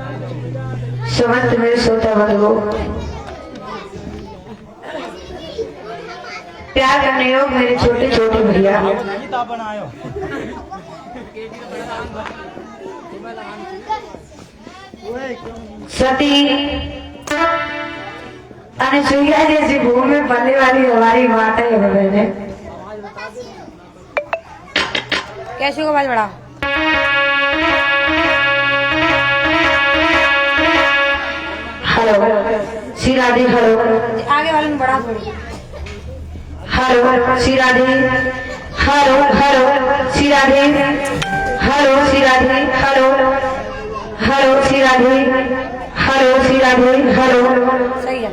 समस्त मेरे श्रोता बंधुओं, प्यार करने योग मेरे छोटे छोटे भैया, सती अनुसुईया जैसी भूमि में पलने वाली हमारी माता है बहने। कैसे को बात बड़ा हेलो श्री राधे, हेलो आगे वाले में बड़ा थोड़ी hello Shri Radhe, hello hello Shri Radhe, hello Shri Radhe, hello hello Shri Radhe, hello Shri Radhe, hello. सही है।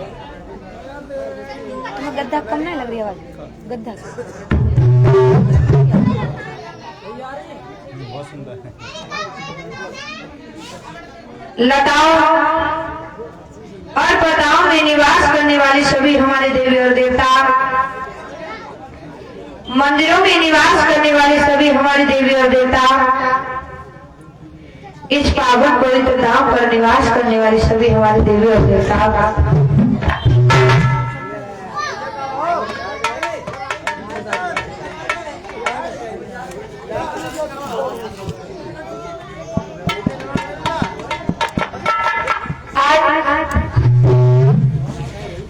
तुम्हें गद्दा कम नहीं लग रही आवाज? गद्दा लताओं और पताओं में निवास करने वाले सभी हमारे देवी और देवता, मंदिरों में निवास करने वाले सभी हमारे देवी और देवता, इस पावन पवित्र धाम पर निवास करने वाले सभी हमारे देवी और देवता,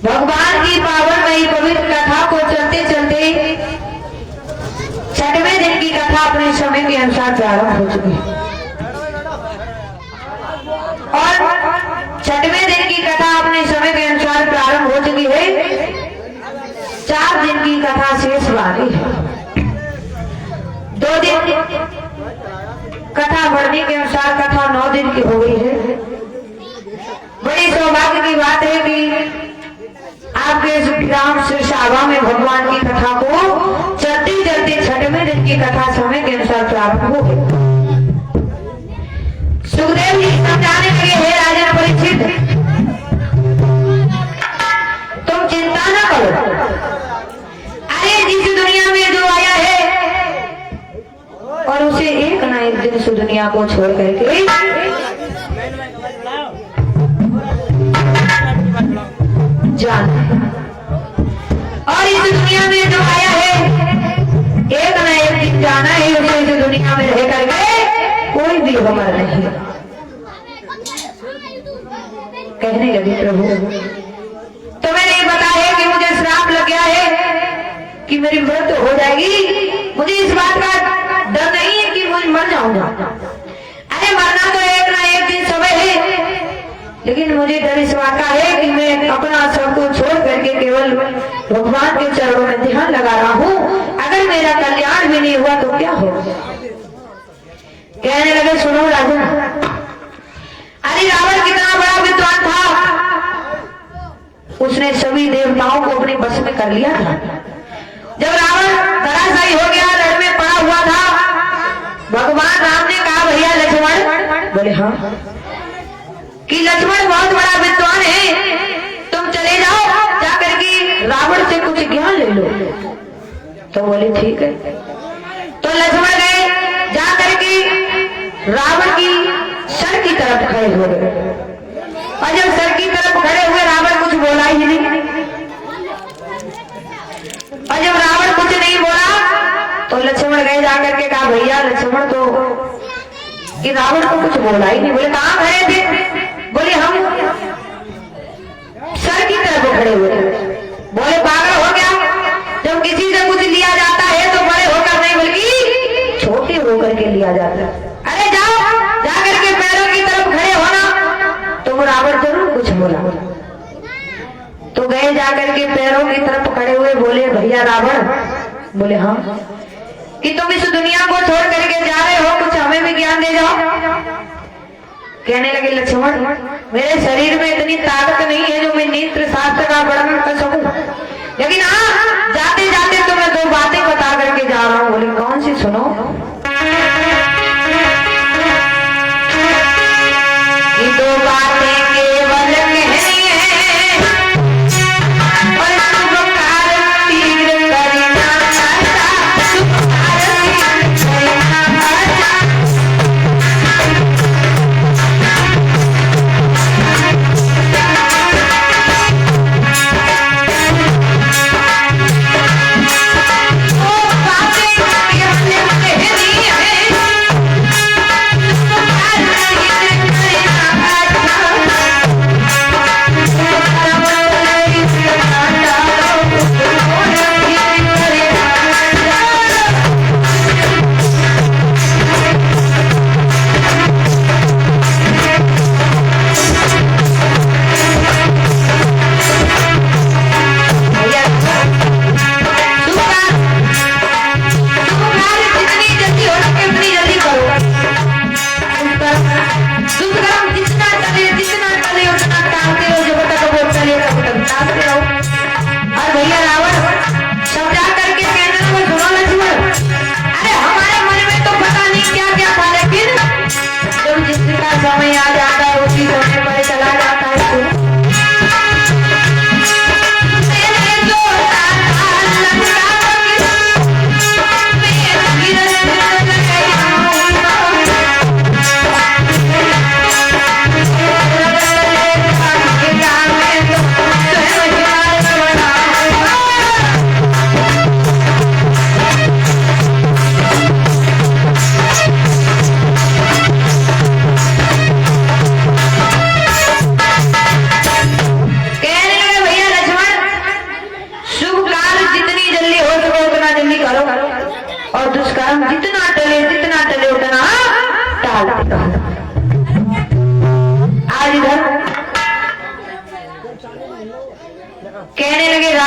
भगवान की पावनमयी पवित्र कथा को चलते चलते छठवें दिन की कथा अपने समय के अनुसार प्रारंभ हो चुकी है और छठवें दिन की कथा अपने समय के अनुसार प्रारंभ हो चुकी है। 4 दिन की कथा शेष वाली है। 2 दिन कथा बढ़ने के अनुसार कथा 9 दिन की हो गई है। बड़ी सौभाग्य की बात है कि आपके ग्राम सिरसावा में भगवान की कथा को चलते चलते छठवें दिन की कथा समय के अनुसार प्रारंभ हो गई। सुखदेव जी समझाने लगे, हे राजा परीक्षित, तुम चिंता न करो। अरे जिस दुनिया में जो आया है और उसे एक ना एक दिन इस दुनिया को छोड़ करके जाना है, और इस दुनिया में जो आया है एक ना एक दिन जाना है। उसे इस दुनिया में रह करके कोई भी उम्र नहीं। कहने लगे, प्रभु तुम्हें नहीं पता है कि मुझे श्राप लग गया है कि मेरी मृत्यु हो जाएगी? मुझे इस बात का डर नहीं है कि मुझे मर जाऊंगा। अरे मरना तो एक ना एक दिन समय है, लेकिन मुझे डर इस बात का है कि मैं अपना सब को छोड़ करके केवल भगवान के चरणों में ध्यान लगा रहा हूँ। अगर मेरा कल्याण भी नहीं हुआ तो क्या होगा? कहने लगे, सुनो राजा, अरे रावण कितना बड़ा विद्वान था, उसने सभी देवताओं को अपने बस में कर लिया था। जब रावण धराशायी हो गया, रण में पड़ा हुआ था, भगवान राम ने कहा, भैया लक्ष्मण, बोले हाँ, कि लक्ष्मण बहुत बड़ा विद्वान है, तुम चले जाओ, जाकर के रावण से कुछ ज्ञान ले लो। तो बोले ठीक है। तो लक्ष्मण गए, जाकर के रावण की सर की तरफ खड़े हो गए, और जब सर की तरफ खड़े हुए रावण कुछ बोला ही नहीं, और जब रावण कुछ नहीं बोला तो लक्ष्मण गए, जाकर के कहा, भैया लक्ष्मण तो कि रावण को कुछ बोला ही नहीं। बोले कहाँ खड़े थे? बोले हम सर की तरफ खड़े हुए। बोले पागल हो गया, जब किसी से कुछ लिया जाता है तो बड़े होकर नहीं बल्कि छोटे होकर के लिया जाता है। अरे जाओ, जाकर के पैरों की तरफ खड़े होना। तो वो रावण जरूर कुछ बोला। तो गए, जाकर के पैरों की तरफ खड़े हुए, बोले भैया रावण, बोले हाँ, कि तुम इस दुनिया को छोड़ करके जा रहे हो, कुछ हमें भी ज्ञान दे जाओ। कहने लगे, लक्ष्मण मेरे शरीर में इतनी ताकत नहीं है जो मैं नेत्र शास्त्र का वर्णन कर सकूं, लेकिन हाँ जाते जाते तो मैं 2 बातें बता करके जा रहा हूँ। बोले कौन सी? सुनो। ये 2 बातें केवल कहनी है, और उपकार तीर करना आता, उपकार तीर करना आता।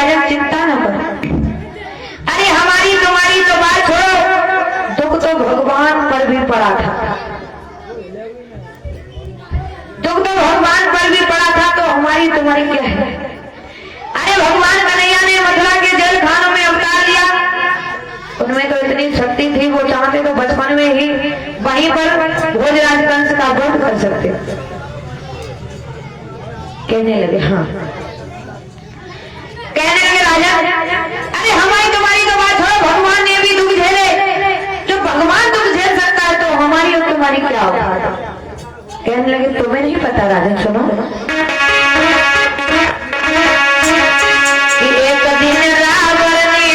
राजन चिंता न कर। अरे हमारी तुम्हारी तो बात छोड़ो, दुख तो भगवान पर भी पड़ा था, दुख तो भगवान पर भी पड़ा था, तो हमारी तुम्हारी क्या है। अरे भगवान कन्हैया ने मथुरा के जेल खानों में अवतार लिया, उनमें तो इतनी शक्ति थी, वो चाहते तो बचपन में ही वहीं पर भोजराज कंस का वध कर सकते। कहने लगे हाँ, कहने लगे राजा, अरे हमारी तुम्हारी तो बात छोड़ो, भगवान ने भी दुख झेले, जो भगवान दुख झेल सकता है तो हमारी और तुम्हारी क्या होगा। कहने लगे तुम्हें नहीं पता राजन, सुनो कि एक दिन रावण ने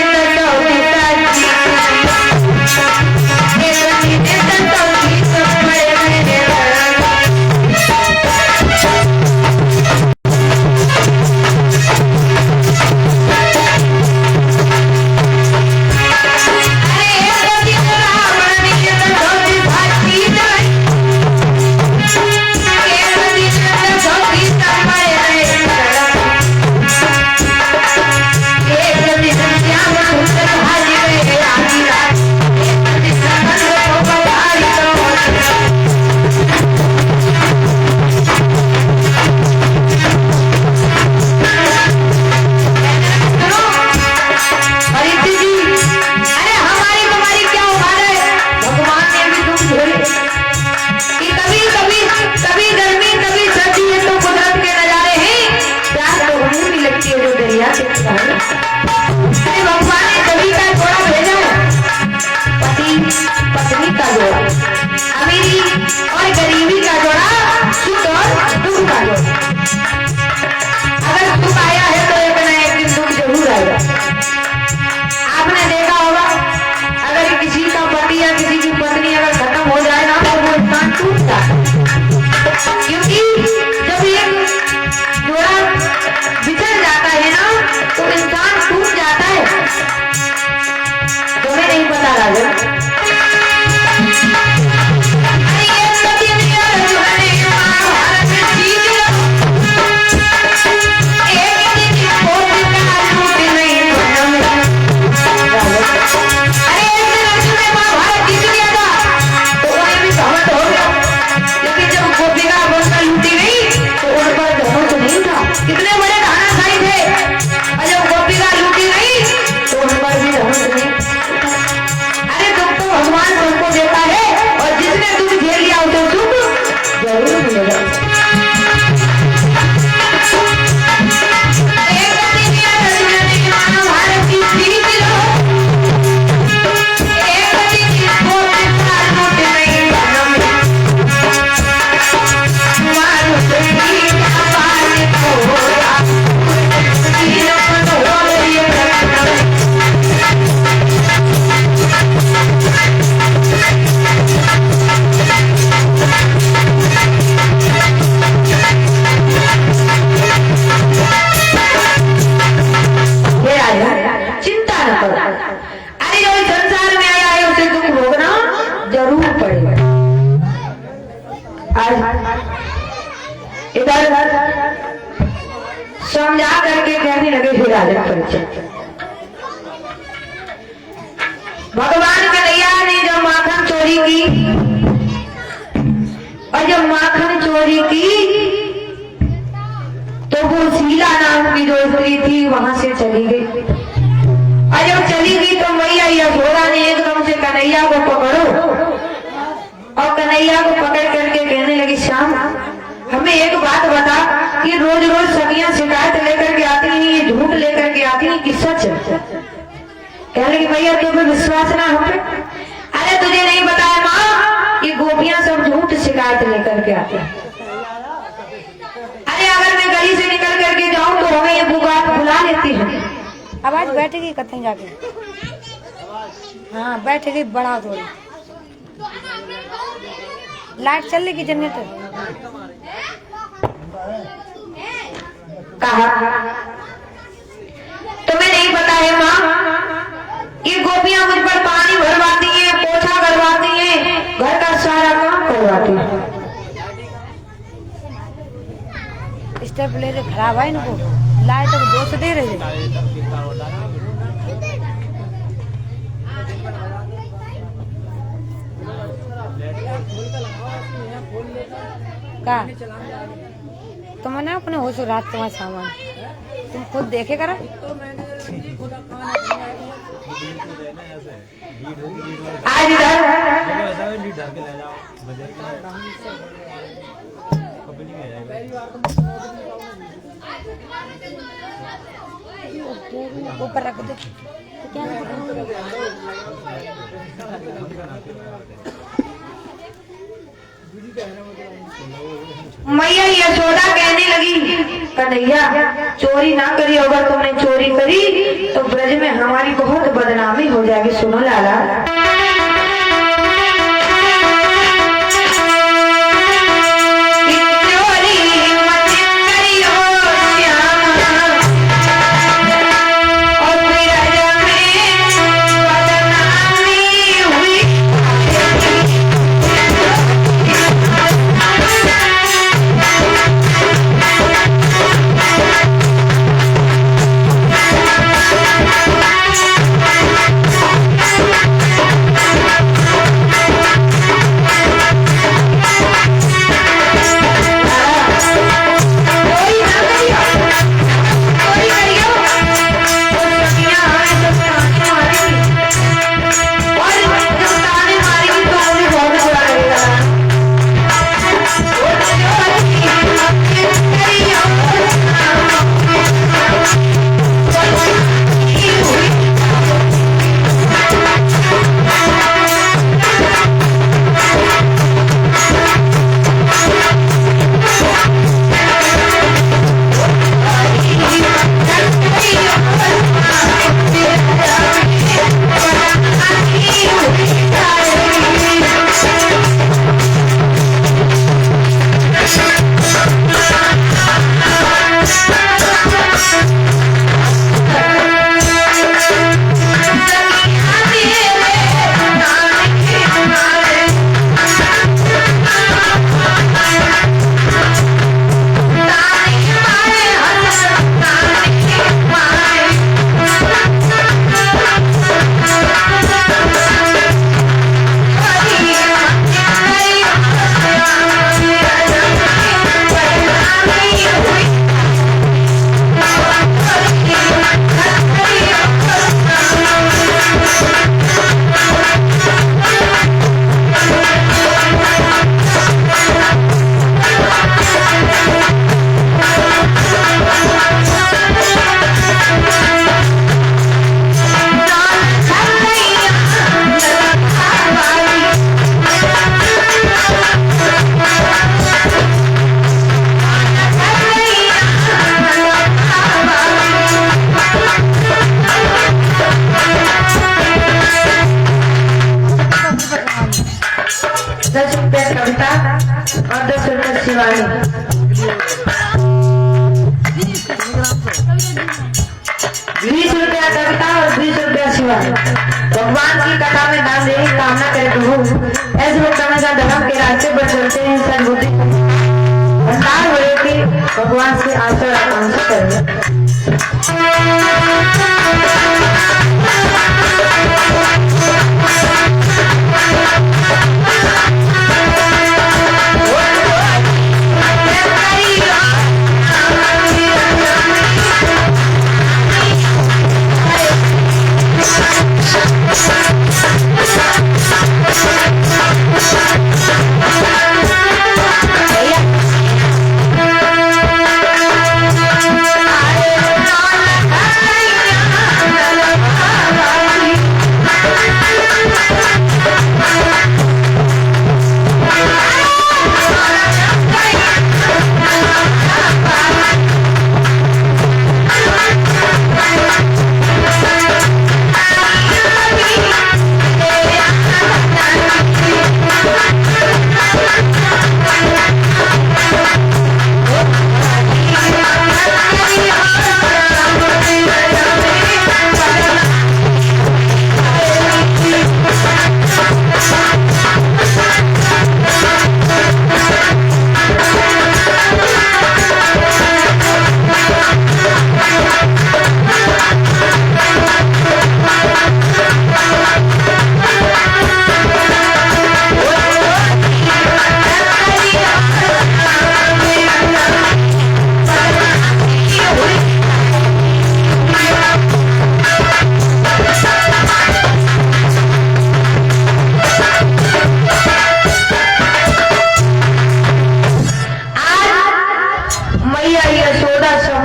समझा करके कहने लगे हे राजन परिचय। भगवान कन्हैया ने जब माखन चोरी की और जब माखन चोरी की तो वो शीला नाम की जो स्त्री थी वहां से चली गई और जब चली गई तो मैया यशोदा ने एकदम से कन्हैया को पकड़ो और कन्हैया को पकड़ करके कहने लगी श्याम हमें एक बात बता कि रोज रोज सखियां शिकायत लेकर के आती हैं, ये झूठ लेकर के आती हैं कि सच है। कहने लगी भैया तुम्हें विश्वास ना हो। अरे तुझे नहीं बताया माँ ये गोपियां सब झूठ शिकायत लेकर के आती हैं। अरे अगर मैं गली से निकल करके जाऊं तो हमें ये बुला लेती है। अब आज बैठेगी कथन जाके, हाँ बैठेगी बड़ा थोड़ी। लाइट चल रही जनरेटर कहा तुम्हें नहीं पता है माँ ये गोपियां मुझ पर पानी भरवाती हैं, पोछा करवाती हैं, घर का सारा काम करवाती हैं। स्टेप ले खराब है इनको लाए तो 200 दे रहे थे। का तुम ना अपने होश रात तुम्हारा सामान तुम खुद देखे करा। आज इधर ऊपर रख दे क्या मैया यशोदा कहने लगी, कन्हैया चोरी ना करी, अगर तुमने चोरी करी तो ब्रज में हमारी बहुत बदनामी हो जाएगी। सुनो लाला, कविता और 10 रुपये शिवानी। 20 रुपया कविता और 20 रुपया शिवानी। भगवान की कथा में दान देने की कामना करे प्रभु। ऐसे लोग हमेशा धर्म के रास्ते पर चलते हैं, सद्बुद्धि भंडार हो कि भगवान से आशा और आकांक्षा करें।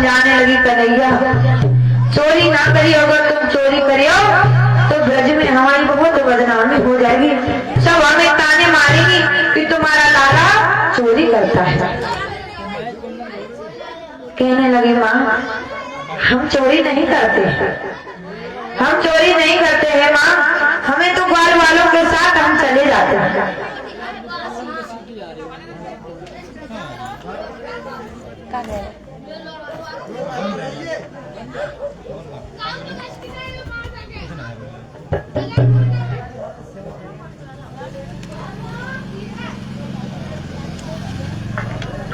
समझाने लगी, कन्हैया चोरी ना करी, अगर तुम चोरी करियो तो ब्रज में हमारी बहुत बदनामी हो जाएगी, सब हमें ताने मारेंगी कि तुम्हारा लाला चोरी करता है। कहने लगी माँ हम चोरी नहीं करते, हम चोरी नहीं करते हैं माँ, हमें तो ग्वाल वालों के साथ हम चले जाते हैं।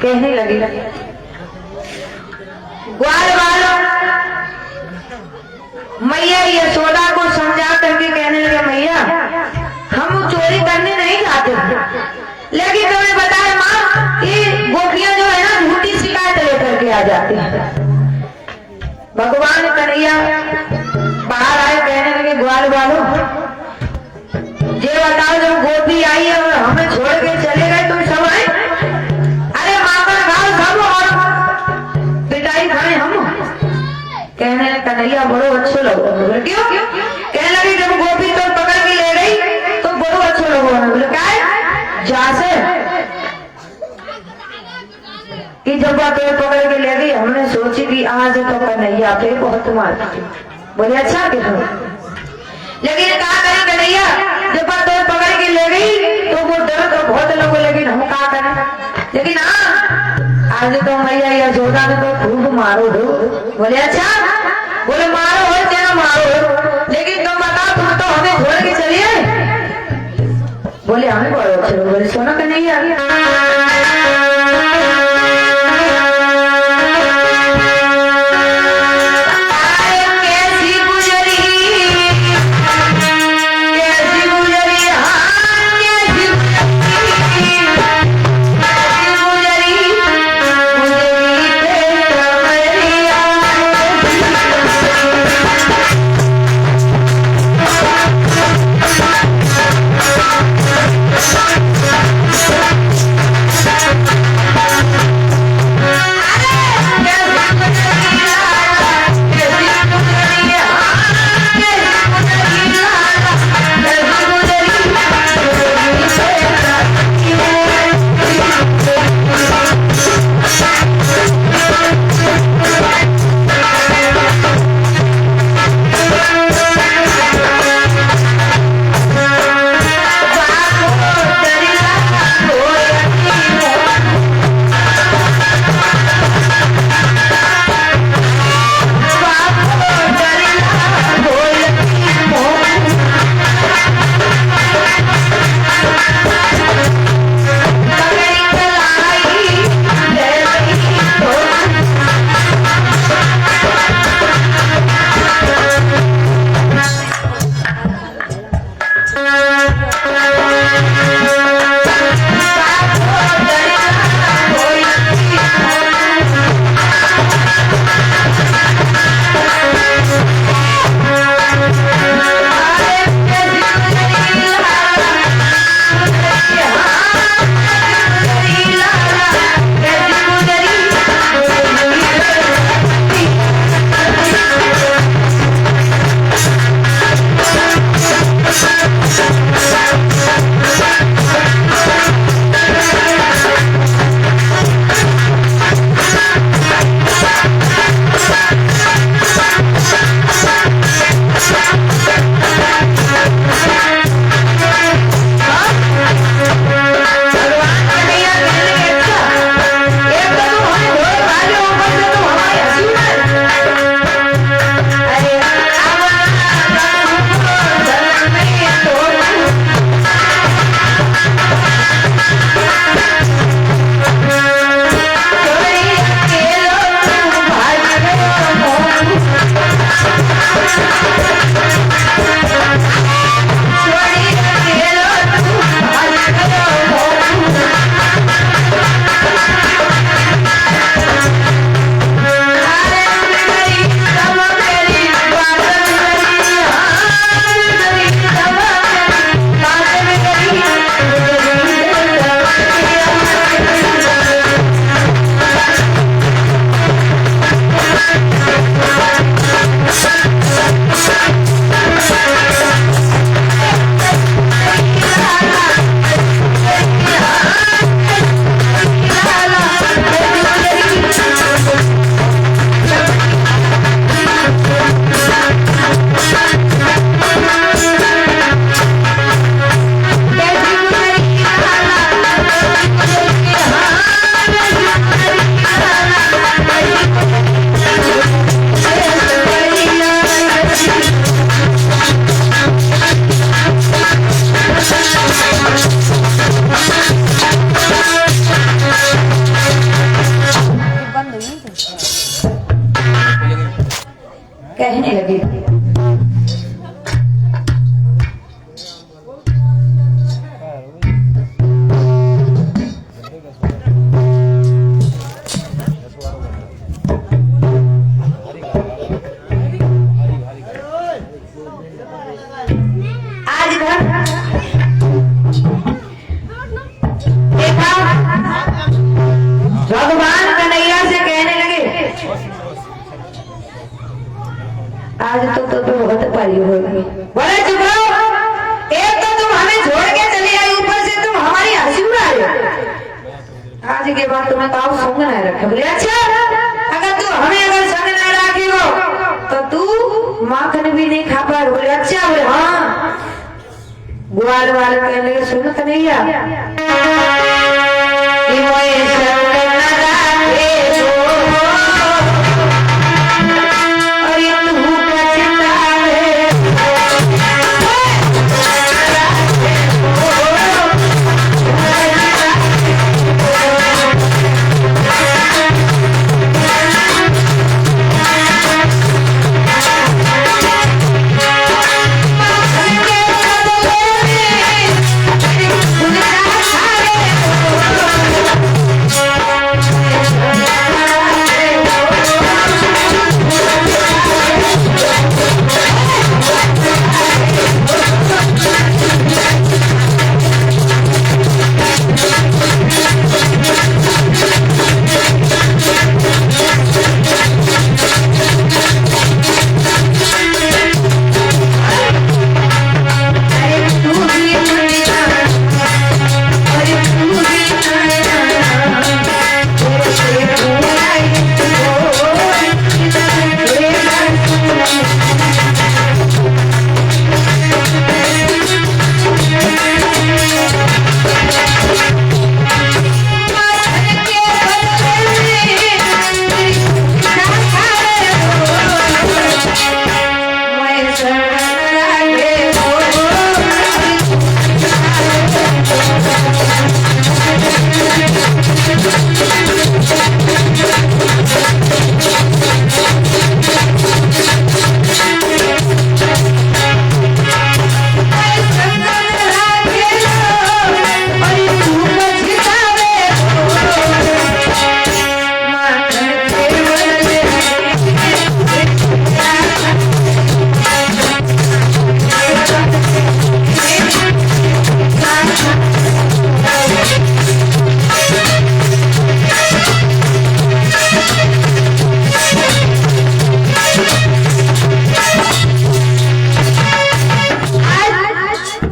कहने लगी ग्वाल वालों मैया यशोदा को समझा करके कहने लगे मैया हम चोरी करने नहीं जाते, लेकिन तुम्हें बताया माँ कि गोपियां जो है ना झूठी शिकायत लेकर के आ जाती है। भगवान कन्हैया बाहर आए, कहने लगे ग्वाल वालों ये बताओ जब गोपी आई है और हमें छोड़ के चले गए तुम सब आए, अरे माता घाव सब और पिटाई खाए हम। कहने लगे कन्हैया बड़ो अच्छो लगो, क्यों? कहने लगे जब गोपी तो पकड़ के ले गई तो बड़ो अच्छो लगो। बोले क्या है जैसे कि जब वो पेड़ पकड़ के ले गई हमने सोची कि आज तो कन्हैया पे बहुत मारती। बोले अच्छा क्यों? लेकिन कहा करें कन्हैया जब वो पेड़ पकड़ के ले गई तो वो डर तो बहुत लोगों, लेकिन हम कहा करें, लेकिन हाँ आज तो मैया यशोदा ने तो खूब मारो दो। बोले अच्छा, बोले मारो हो चाहे मारो, लेकिन तुम बताओ तुम तो हमें छोड़ के चलिए। बोले हमें बड़ो अच्छे। बोले सुनो कन्हैया कहने लगी आज घर देखा भगवान कन्हैया से कहने लगे आज तो बहुत पारी होगी। बोले चुप रहो, एक तो तुम हमें छोड़ के चली आई, ऊपर से तुम हमारी हंसी उड़ा रहे हो। आज के बाद तुम्हें तो संग नहीं रखे। बोले अच्छा, अगर तू हमें अगर संग नहीं रखेगो तो तू माखन भी नहीं खा पाएगा। बोले अच्छा। बोले हाँ। ग्वाल वाले कहने लगे सुनो कन्हैया,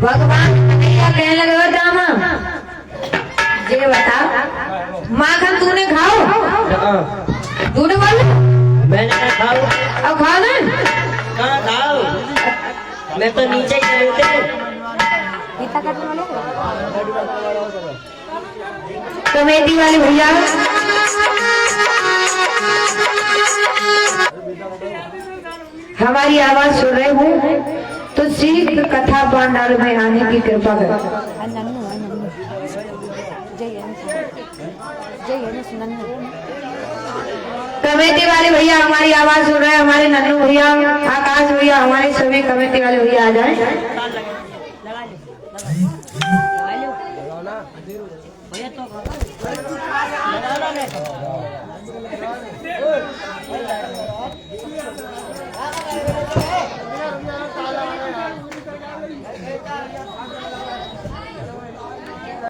भगवान कन्हैया कहने लगे दामा ये बता, माखन तूने खाओ? तूने बोल मैंने कहा खाओ। अब खाओ ना। कहाँ खाओ, मैं तो नीचे ही खड़े थे। कमेटी वाले भैया हमारी आवाज सुन रहे हो तो शीघ्र कथा पांडाल में आने की कृपा करें। कमेटी वाले भैया हमारी आवाज सुन रहे हैं, हमारे नन्नू भैया, आकाश भैया, हमारे सभी कमेटी वाले भैया आ जाए।